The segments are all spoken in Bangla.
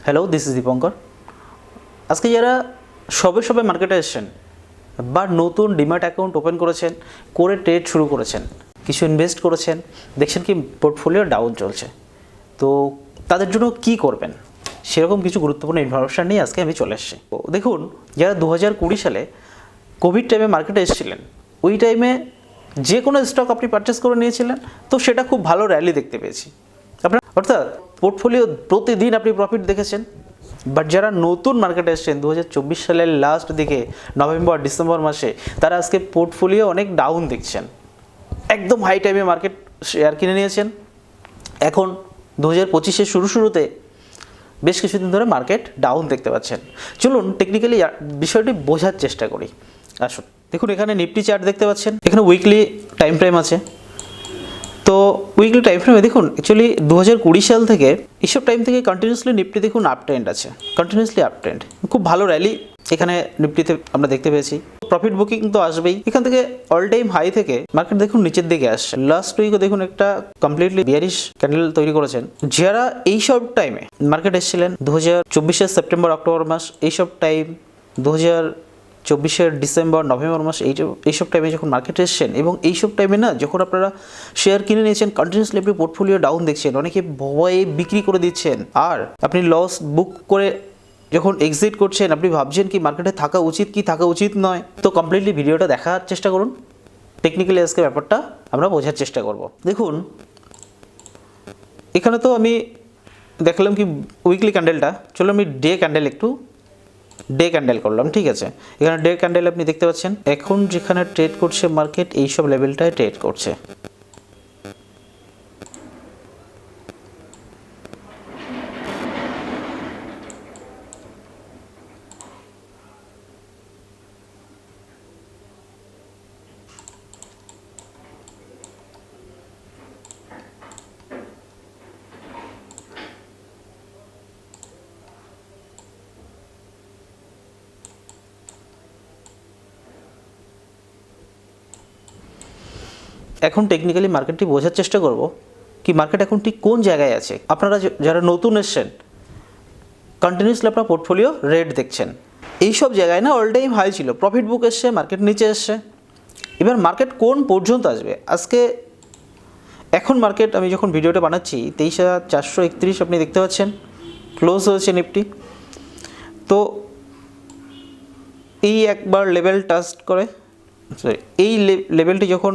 Hello, this is Dipankar. আজকে যারা সবে মার্কেটে এসেছেন বা নতুন ডিম্যাট অ্যাকাউন্ট ওপেন করেছেন, করে ট্রেড শুরু করেছেন, কিছু ইনভেস্ট করেছেন, দেখছেন কি পোর্টফোলিও ডাউন চলছে, তো তাদের জন্য কি করবেন সেরকম কিছু গুরুত্বপূর্ণ ইনফরমেশান নিয়ে আজকে আমি চলে এসেছি। তো দেখুন, যারা 2020 সালে কোভিড টাইমে মার্কেটে এসেছিলেন, ওই টাইমে যে কোনো স্টক আপনি পারচেস করে নিয়েছিলেন, তো সেটা খুব ভালো র্যালি দেখতে পেয়েছি আপনার, অর্থাৎ পোর্টফোলিও প্রতিদিন আপনি প্রফিট দেখেছেন। বাট যারা নতুন মার্কেটে এসেছেন 2024 সালের লাস্ট দিকে, নভেম্বর ডিসেম্বর মাসে, তারা আজকে পোর্টফোলিও অনেক ডাউন দেখছেন। একদম হাই টাইমে মার্কেট শেয়ার কিনে নিয়েছেন, এখন 2025-এর শুরুতে বেশ কিছুদিন ধরে মার্কেট ডাউন দেখতে পাচ্ছেন। চলুন টেকনিক্যালি বিষয়টি বোঝার চেষ্টা করি। আসুন, দেখুন এখানে নিফটি চার্ট দেখতে পাচ্ছেন, এখানে উইকলি টাইম ফ্রেম আছে। তো উইকলি টাইম ফ্রেমে দেখুন, অ্যাকচুয়ালি 2020 সাল থেকে এইসব টাইম থেকে কন্টিনিউসলি নিফটি দেখুন আপ ট্রেন্ড আছে, কন্টিনিউসলি আপ ট্রেন্ড, খুব ভালো র্যালি এখানে নিফটিতে আমরা দেখতে পেয়েছি। প্রফিট বুকিং তো আসবেই। এখান থেকে অল টাইম হাই থেকে মার্কেট দেখুন নিচের দিকে আসছে। লাস্ট উইকও দেখুন একটা কমপ্লিটলি বিয়ারিশ ক্যান্ডেল তৈরি করেছেন। যারা এইসব টাইমে মার্কেট এসেছিলেন 2024-এর সেপ্টেম্বর অক্টোবর মাস, এইসব টাইম 2024-এর ডিসেম্বর নভেম্বর মাস, এইসব টাইমে যখন মার্কেটে এসেছেন এবং এইসব টাইমে না যখন আপনারা শেয়ার কিনে নিয়েছেন, কন্টিনিউসলি আপনি পোর্টফোলিও ডাউন দেখছেন, অনেকে ভয়ে বিক্রি করে দিচ্ছেন, আর আপনি লস বুক করে যখন এক্সিট করছেন, আপনি ভাবছেন কি মার্কেটে থাকা উচিত কি থাকা উচিত নয়। তো কমপ্লিটলি ভিডিওটা দেখার চেষ্টা করুন, টেকনিক্যালি আজকে ব্যাপারটা আমরা বোঝার চেষ্টা করব। দেখুন এখানে তো আমি দেখলাম কি উইকলি ক্যান্ডেলটা, চলো আমি ডে ক্যান্ডেল করলাম, ঠিক আছে। এখানে ডে ক্যান্ডেল আপনি দেখতে পাচ্ছেন, এখন যেখানে ট্রেড করছে মার্কেট এইসব লেভেলটায় ট্রেড করছে। এখন টেকনিক্যালি মার্কেটটি বোঝার চেষ্টা করব কি মার্কেট এখন ঠিক কোন জায়গায় আছে। আপনারা যারা নতুন এসছেন, কন্টিনিউসলি আপনার পোর্টফোলিও রেট দেখছেন, এইসব জায়গায় না অল টাইম হাই ছিল, প্রফিট বুক এসছে, মার্কেট নিচে এসছে। এবার মার্কেট কোন পর্যন্ত আসবে আজকে, এখন মার্কেট আমি যখন ভিডিওটা বানাচ্ছি 23,431 আপনি দেখতে পাচ্ছেন, ক্লোজ হয়েছে নিফটি। তো এই একবার লেভেল টাচ করে, সরি, এই লেভেলটি যখন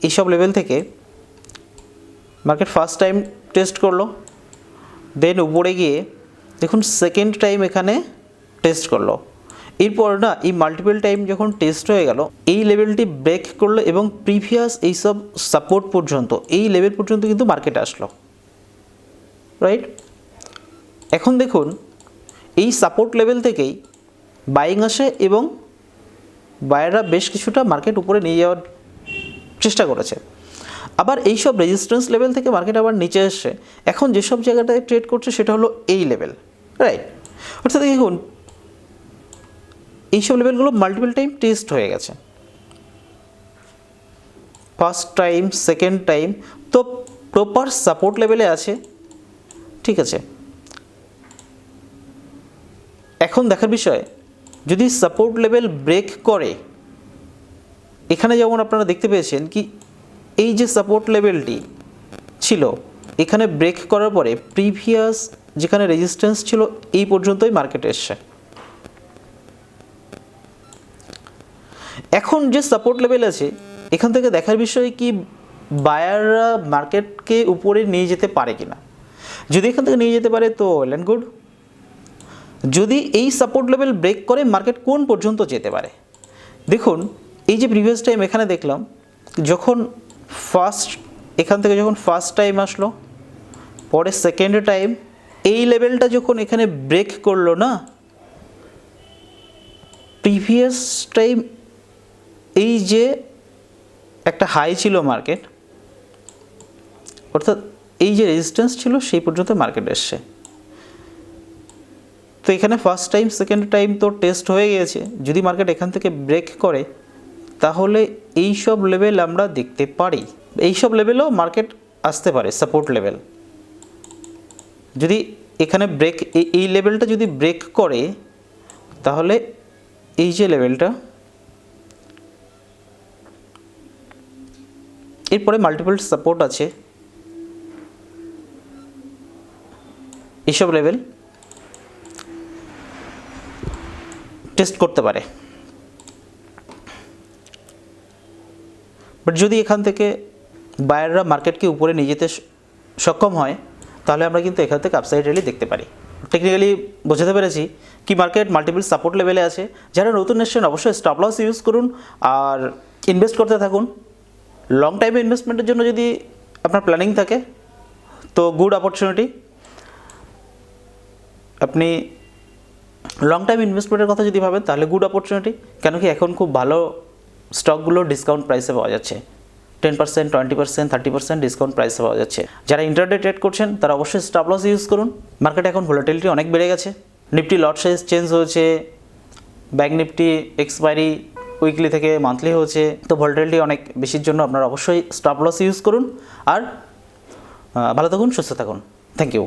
এইসব লেভেল থেকে মার্কেট ফার্স্ট টাইম টেস্ট করলো, দেন উপরে গিয়ে দেখুন সেকেন্ড টাইম এখানে টেস্ট করলো, এরপর না এই মাল্টিপল টাইম যখন টেস্ট হয়ে গেল, এই লেভেলটি ব্রেক করলো এবং প্রিভিয়াস এইসব সাপোর্ট পর্যন্ত, এই লেভেল পর্যন্ত কিন্তু মার্কেট আসলো, রাইট। এখন দেখুন এই সাপোর্ট লেভেল থেকেই বাইং আসে এবং বায়াররা বেশ কিছুটা মার্কেট উপরে নিয়ে যাওয়ার চেষ্টা করেছে। আবার এইসব রেজিস্ট্যান্স লেভেল থেকে মার্কেট আবার নিচে এসে এখন যেসব জায়গাটায় ট্রেড করছে সেটা হলো এই লেভেল, রাইট। অর্থাৎ দেখুন এইসব লেভেলগুলো মাল্টিপল টাইম টেস্ট হয়ে গেছে, ফার্স্ট টাইম সেকেন্ড টাইম, তো প্রপার সাপোর্ট লেভেলে আছে, ঠিক আছে। এখন দেখার বিষয়, যদি সাপোর্ট লেভেল ব্রেক করে, এখানে যেমন আপনারা দেখতে পেয়েছেন কি এই যে সাপোর্ট লেভেলটি ছিল, এখানে ব্রেক করার পরে প্রিভিয়াস যেখানে রেজিস্ট্যান্স ছিল এই পর্যন্তই মার্কেটে এসছে। এখন যে সাপোর্ট লেভেল আছে, এখান থেকে দেখার বিষয় কি বায়াররা মার্কেটকে উপরে নিয়ে যেতে পারে কিনা। যদি এখান থেকে নিয়ে যেতে পারে তো ওয়েল অ্যান্ড গুড। যদি এই সাপোর্ট লেভেল ব্রেক করে মার্কেট কোন পর্যন্ত যেতে পারে, দেখুন এই যে প্রিভিয়াস টাইম এখানে দেখলাম, যখন এখান থেকে যখন ফার্স্ট টাইম আসলো, পরে সেকেন্ড টাইম, এই লেভেলটা যখন এখানে ব্রেক করলো না, প্রিভিয়াস টাইম এই যে একটা হাই ছিল মার্কেট, অর্থাৎ এই যে রেজিস্ট্যান্স ছিল সেই পর্যন্ত মার্কেট এসছে। তো এখানে ফার্স্ট টাইম সেকেন্ড টাইম তো টেস্ট হয়ে গিয়েছে, যদি মার্কেট এখান থেকে ব্রেক করে তাহলে এই সব লেভেল আমরা দেখতে পারি, এই সব লেভেলও মার্কেট আসতে পারে সাপোর্ট লেভেল। যদি এখানে ব্রেক, এই লেভেলটা যদি ব্রেক করে তাহলে এই যে লেভেলটা, এরপরে মাল্টিপল সাপোর্ট আছে, এইসব লেভেল টেস্ট করতে পারে। বাট যদি এখান থেকে বায়াররা মার্কেটকে উপরে নিয়ে যেতে সক্ষম হয় তাহলে আমরা কিন্তু এখান থেকে আপসাইড র্যালি দেখতে পারি। টেকনিক্যালি বোঝাতে পেরেছি কি মার্কেট মাল্টিপল সাপোর্ট লেভেলে আছে। যারা নতুন এসেছেন অবশ্যই স্টপ লস ইউজ করুন আর ইনভেস্ট করতে থাকুন। লং টাইমে ইনভেস্টমেন্টের জন্য যদি আপনার প্ল্যানিং থাকে তো গুড অপরচুনিটি। আপনি লং টাইম ইনভেস্টমেন্টের কথা যদি ভাবেন তাহলে গুড অপরচুনিটি, কেন কি এখন খুব ভালো স্টকগুলো ডিসকাউন্ট প্রাইসে পাওয়া যাচ্ছে, 10%, 20%, 30% ডিসকাউন্ট প্রাইসে পাওয়া যাচ্ছে। যারা ইন্টারডে ট্রেড করছেন তারা অবশ্যই স্টপ লস ইউজ করুন। মার্কেটে এখন ভোলাটিলিটি অনেক বেড়ে গেছে, নিফটি লট সাইজ চেঞ্জ হয়েছে, ব্যাঙ্ক নিফটি এক্সপায়ারি উইকলি থেকে মান্থলি হয়েছে, তো ভোলাটিলিটি অনেক বেশির জন্য আপনারা অবশ্যই স্টপ লস ইউজ করুন। আর ভালো থাকুন, সুস্থ থাকুন। Thank you.